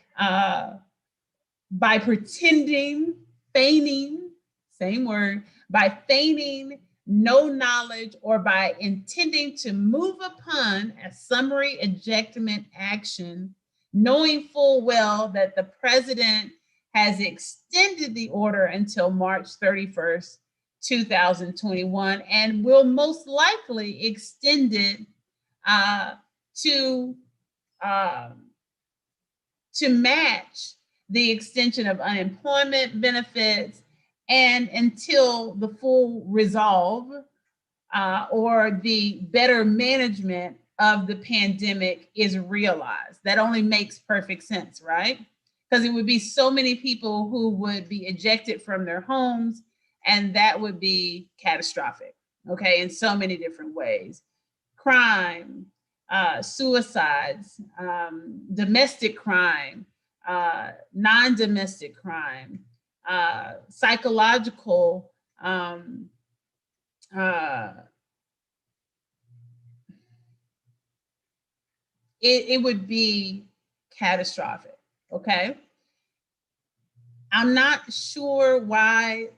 pretending, feigning, same word, by feigning no knowledge or by intending to move upon a summary ejectment action, knowing full well that the president has extended the order until March 31st, 2021, and will most likely extend it to match the extension of unemployment benefits and until the full resolve or the better management of the pandemic is realized. That only makes perfect sense, right? Because it would be so many people who would be ejected from their homes, and that would be catastrophic, okay, in so many different ways. Crime, suicides, domestic crime, non-domestic crime, psychological it would be catastrophic. Okay. I'm not sure why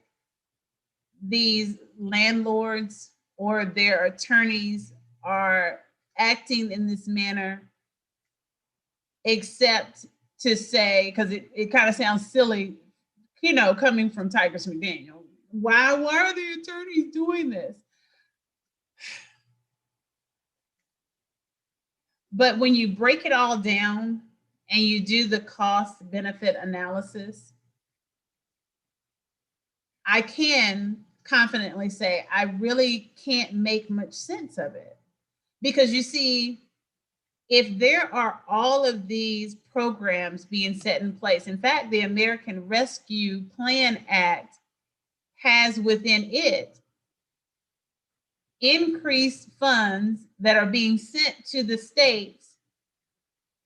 these landlords or their attorneys are acting in this manner, except to say, because it kind of sounds silly, you know, coming from Tigress McDaniel. Why are the attorneys doing this? But when you break it all down and you do the cost benefit analysis, I can confidently say I really can't make much sense of it. Because you see, if there are all of these programs being set in place, in fact, the American Rescue Plan Act has within it increased funds that are being sent to the states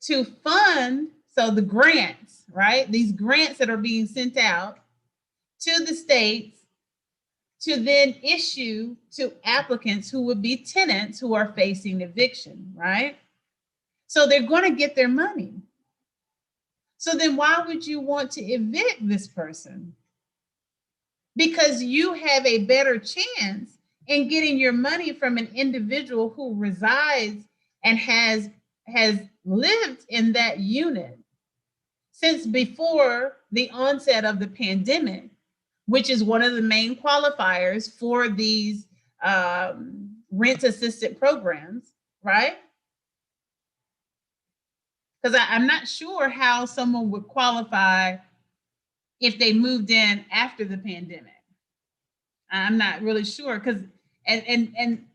to fund, so the grants, right? These grants that are being sent out to the states to then issue to applicants who would be tenants who are facing eviction, right? So they're going to get their money. So then why would you want to evict this person? Because you have a better chance in getting your money from an individual who resides and has lived in that unit since before the onset of the pandemic, which is one of the main qualifiers for these rent assisted programs, right? Because I'm not sure how someone would qualify if they moved in after the pandemic. I'm not really sure, because and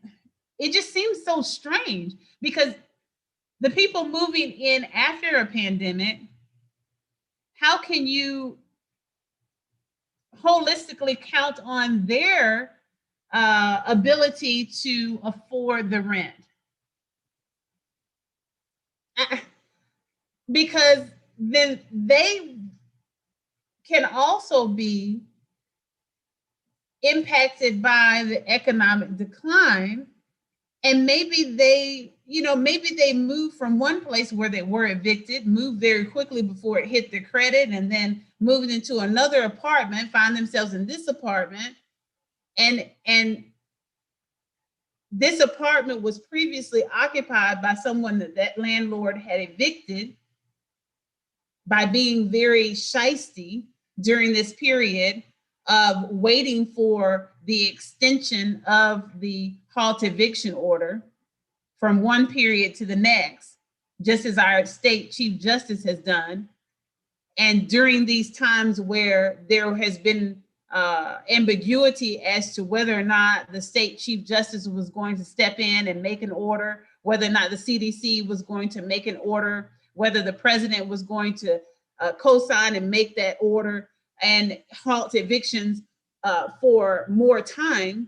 it just seems so strange, because the people moving in after a pandemic, how can you holistically count on their ability to afford the rent? Because then they can also be impacted by the economic decline, and maybe they moved from one place where they were evicted, moved very quickly before it hit their credit, and then moved into another apartment, find themselves in this apartment, and this apartment was previously occupied by someone that landlord had evicted by being very shisty during this period of waiting for the extension of the halt eviction order from one period to the next, just as our state chief justice has done. And during these times where there has been ambiguity as to whether or not the state chief justice was going to step in and make an order, whether or not the CDC was going to make an order, whether the president was going to co-sign and make that order and halt evictions for more time,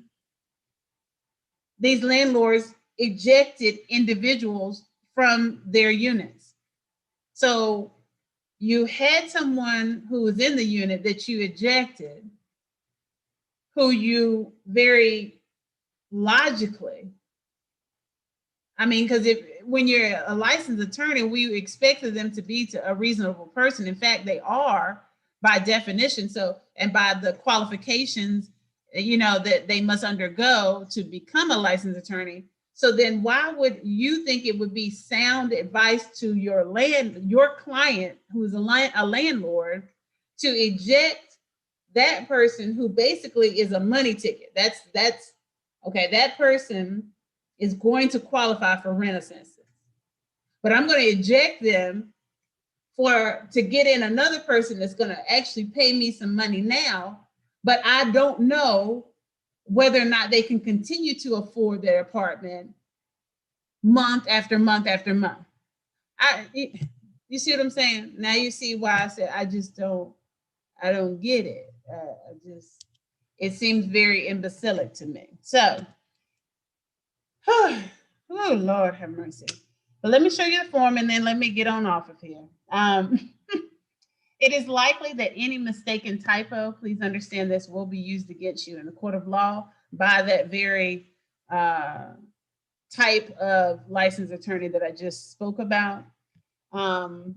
these landlords ejected individuals from their units. So you had someone who was in the unit that you ejected, who you very logically, because when you're a licensed attorney, we expected them to be a reasonable person. In fact, they are by definition. So, and by the qualifications, that they must undergo to become a licensed attorney. So then why would you think it would be sound advice to your client, who is a landlord, to eject that person who basically is a money ticket? That's okay. That person is going to qualify for rent assistance, but I'm going to eject them to get in another person that's going to actually pay me some money now, but I don't know whether or not they can continue to afford their apartment month after month after month. You see what I'm saying? Now you see why I said I don't get it. It seems very imbecilic to me. So, oh Lord have mercy. But let me show you the form and then let me get on off of here. It is likely that any mistaken typo, please understand this, will be used against you in the court of law by that very type of licensed attorney that I just spoke about. And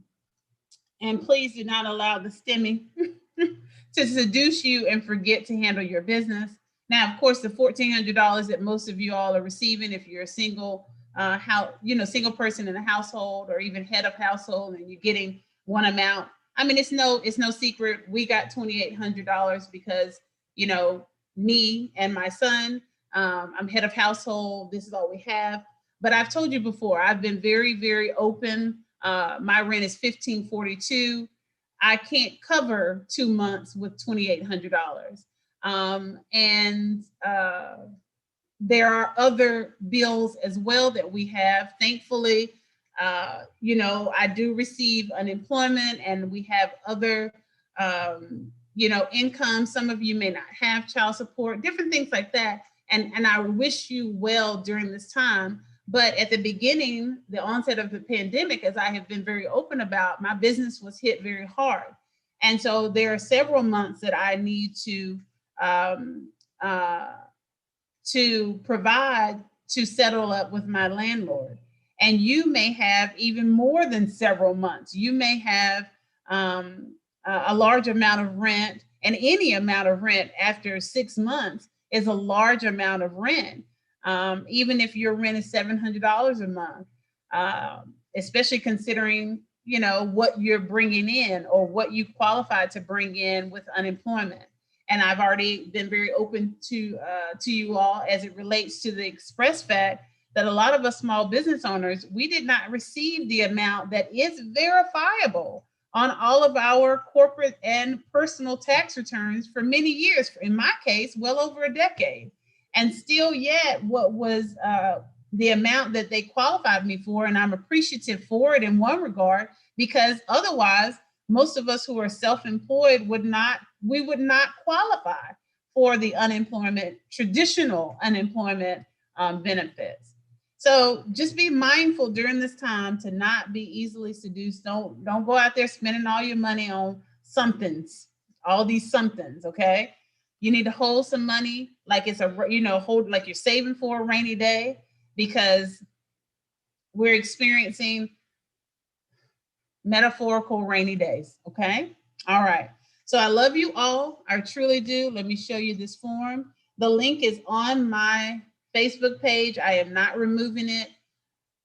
please do not allow the stemming to seduce you and forget to handle your business. Now, of course, the $1,400 that most of you all are receiving, if you're a single single person in a household, or even head of household, and you're getting one amount. I mean, it's no secret. We got $2,800 because, me and my son, I'm head of household. This is all we have. But I've told you before, I've been very, very open. My rent is $1,542. I can't cover 2 months with $2,800. There are other bills as well that we have. Thankfully, I do receive unemployment, and we have other, income. Some of you may not have child support, different things like that. And I wish you well during this time. But at the beginning, the onset of the pandemic, as I have been very open about, my business was hit very hard. And so there are several months that I need to provide to settle up with my landlord. And you may have even more than several months. You may have a large amount of rent, and any amount of rent after 6 months is a large amount of rent. Even if your rent is $700 a month, especially considering, what you're bringing in or what you qualified to bring in with unemployment. And I've already been very open to you all as it relates to the express fact that a lot of us small business owners, we did not receive the amount that is verifiable on all of our corporate and personal tax returns for many years. In my case, well over a decade. And still yet, what was the amount that they qualified me for, and I'm appreciative for it in one regard, because otherwise, most of us who are self-employed would not qualify for the traditional unemployment benefits. So just be mindful during this time to not be easily seduced. Don't go out there spending all your money on all these somethings, okay? You need to hold some money like it's like you're saving for a rainy day, because we're experiencing metaphorical rainy days, okay? All right. So I love you all. I truly do. Let me show you this form. The link is on my Facebook page. I am not removing it.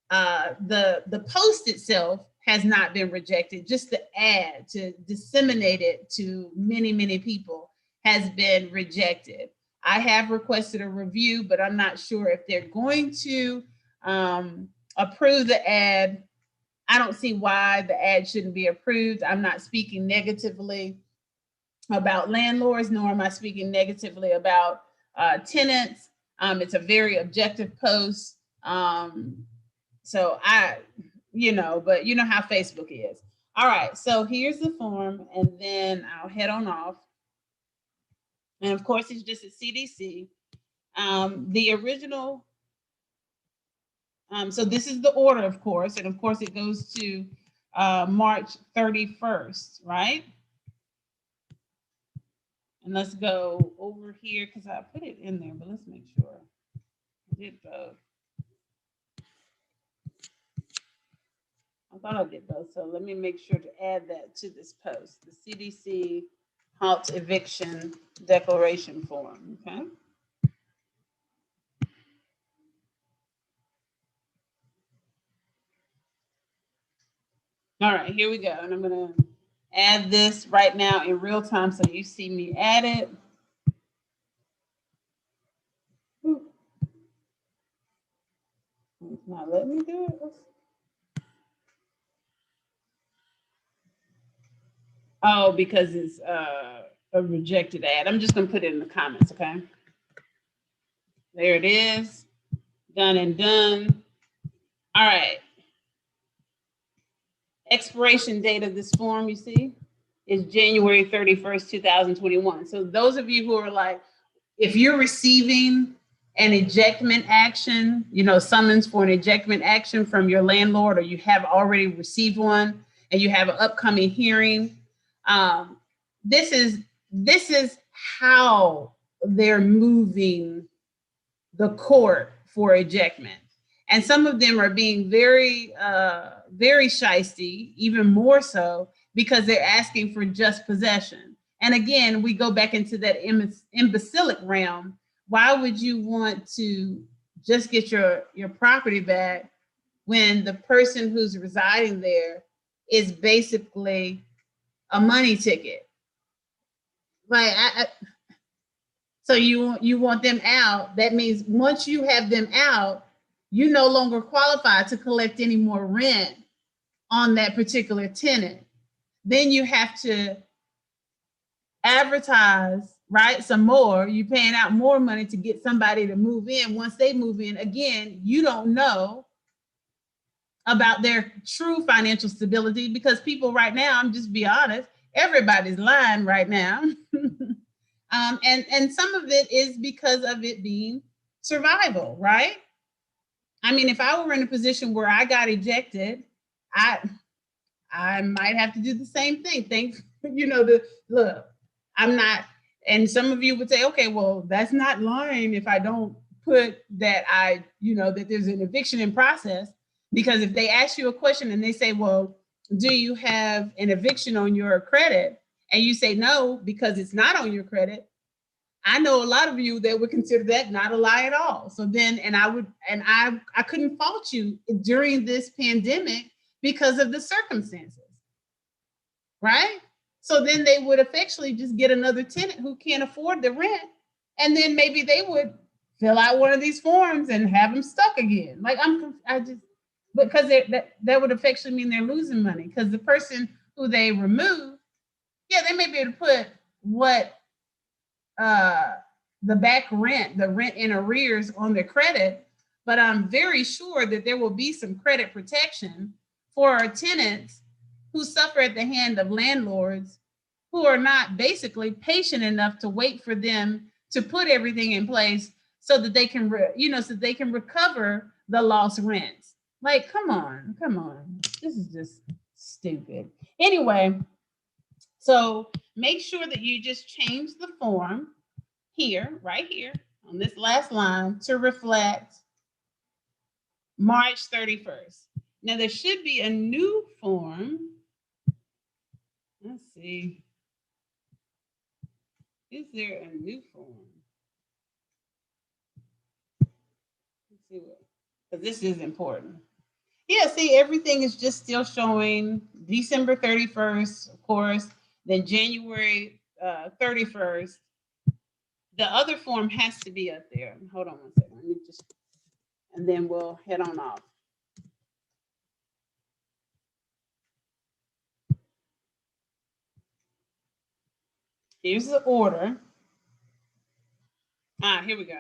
The post itself has not been rejected. Just the ad to disseminate it to many, many people has been rejected. I have requested a review, but I'm not sure if they're going to approve the ad. I don't see why the ad shouldn't be approved. I'm not speaking negatively about landlords, nor am I speaking negatively about tenants. It's a very objective post. So but you know how Facebook is. All right, so here's the form, and then I'll head on off. And of course, it's just a CDC. The original, so this is the order, of course, and of course it goes to March 31st, right? And let's go over here because I put it in there, but let's make sure I did both. I thought I did both, so let me make sure to add that to this post, the CDC Halt Eviction Declaration Form, okay? All right, here we go. And I'm going to add this right now in real time so you see me add it. It's not letting me do it. Oh, because it's a rejected ad. I'm just going to put it in the comments, okay? There it is. Done and done. All right. Expiration date of this form, you see, is January 31st, 2021. So those of you who are like, if you're receiving an ejectment action, summons for an ejectment action from your landlord, or you have already received one and you have an upcoming hearing, this is how they're moving the court for ejectment. And some of them are being very, very shisty, even more so because they're asking for just possession. And again, we go back into that imbecilic realm. Why would you want to just get your property back when the person who's residing there is basically a money ticket? Like, so you want them out. That means once you have them out, you no longer qualify to collect any more rent on that particular tenant. Then you have to advertise, right? Some more. You're paying out more money to get somebody to move in. Once they move in, again, you don't know about their true financial stability because people right now, I'm just be honest, everybody's lying right now. And some of it is because of it being survival, right? I mean, if I were in a position where I got ejected, I might have to do the same thing. Thanks, look, I'm not, and some of you would say, okay, well, that's not lying if I don't put that that there's an eviction in process. Because if they ask you a question and they say, well, do you have an eviction on your credit? And you say no, because it's not on your credit. I know a lot of you that would consider that not a lie at all. So then, I couldn't fault you during this pandemic because of the circumstances, right? So then they would effectively just get another tenant who can't afford the rent. And then maybe they would fill out one of these forms and have them stuck again. Like because that would effectively mean they're losing money because the person who they remove, yeah, they may be able to put what the back rent, the rent in arrears on their credit, but I'm very sure that there will be some credit protection for our tenants who suffer at the hand of landlords who are not basically patient enough to wait for them to put everything in place so that they can, recover the lost rents. Like, come on. This is just stupid. Anyway, so make sure that you just change the form here, right here, on this last line to reflect March 31st. Now, there should be a new form. Let's see. Is there a new form? Let's see what, because this is important. Yeah, see, everything is just still showing December 31st, of course, then January 31st. The other form has to be up there. Hold on one second. Let me and then we'll head on off. Here's the order. Here we go.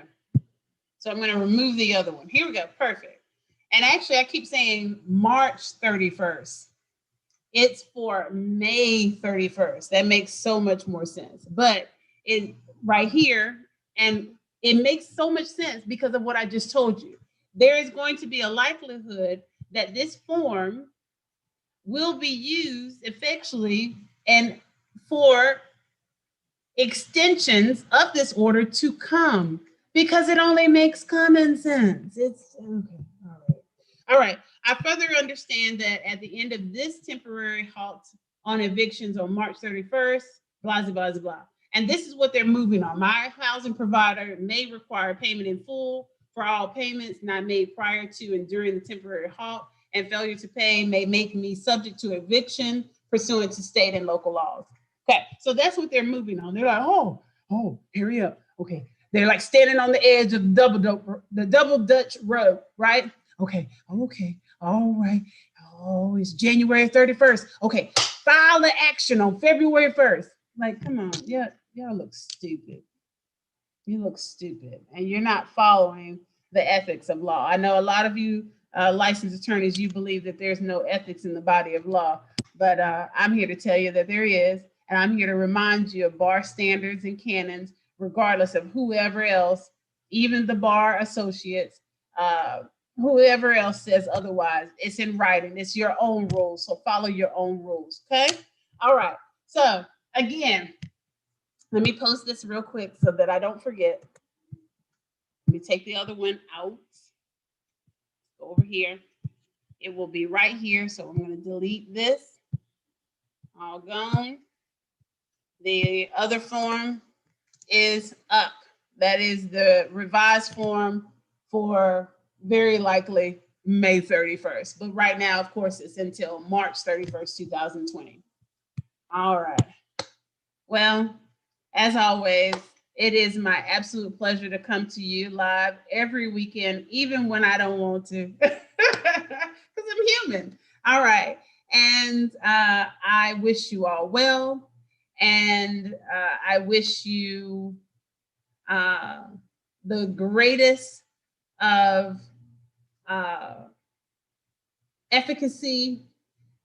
So I'm going to remove the other one. Here we go. Perfect. And actually, I keep saying March 31st. It's for May 31st. That makes so much more sense. But it right here, and it makes so much sense because of what I just told you. There is going to be a likelihood that this form will be used effectually and for extensions of this order to come because it only makes common sense. It's okay. All right. I further understand that at the end of this temporary halt on evictions on March 31st, blah, blah, blah, blah. And this is what they're moving on. My housing provider may require payment in full for all payments not made prior to and during the temporary halt, and failure to pay may make me subject to eviction pursuant to state and local laws. Okay, so that's what they're moving on. They're like, oh, hurry up. Okay, they're like standing on the edge of the double Dutch road, right? Okay, all right. Oh, it's January 31st. Okay, file the action on February 1st. Like, come on, yeah, y'all look stupid. You look stupid, and you're not following the ethics of law. I know a lot of you licensed attorneys, you believe that there's no ethics in the body of law, but I'm here to tell you that there is, and I'm here to remind you of bar standards and canons, regardless of whoever else, even the bar associates, whoever else says otherwise. It's in writing. It's your own rules, so follow your own rules, okay? All right, so again, let me post this real quick so that I don't forget. Let me take the other one out. Go over here. It will be right here. So I'm going to delete this. All gone. The other form is up. That is the revised form for very likely May 31st. But right now, of course, it's until March 31st, 2020. All right. Well, as always, it is my absolute pleasure to come to you live every weekend, even when I don't want to, because I'm human. All right. And I wish you all well. And I wish you the greatest of efficacy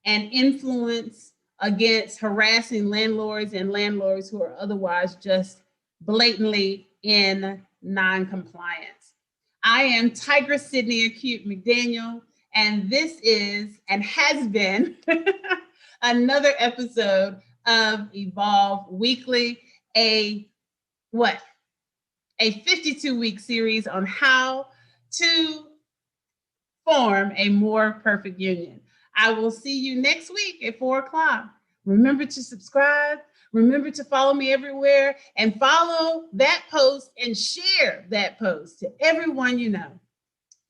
and influence against harassing landlords and landlords who are otherwise just blatantly in non-compliance. I am Tigress Sydney Acute McDaniel, and this is and has been another episode of Evolve Weekly, a 52-week series on how to form a more perfect union. I will see you next week at 4 o'clock. Remember to subscribe. Remember to follow me everywhere and follow that post and share that post to everyone you know.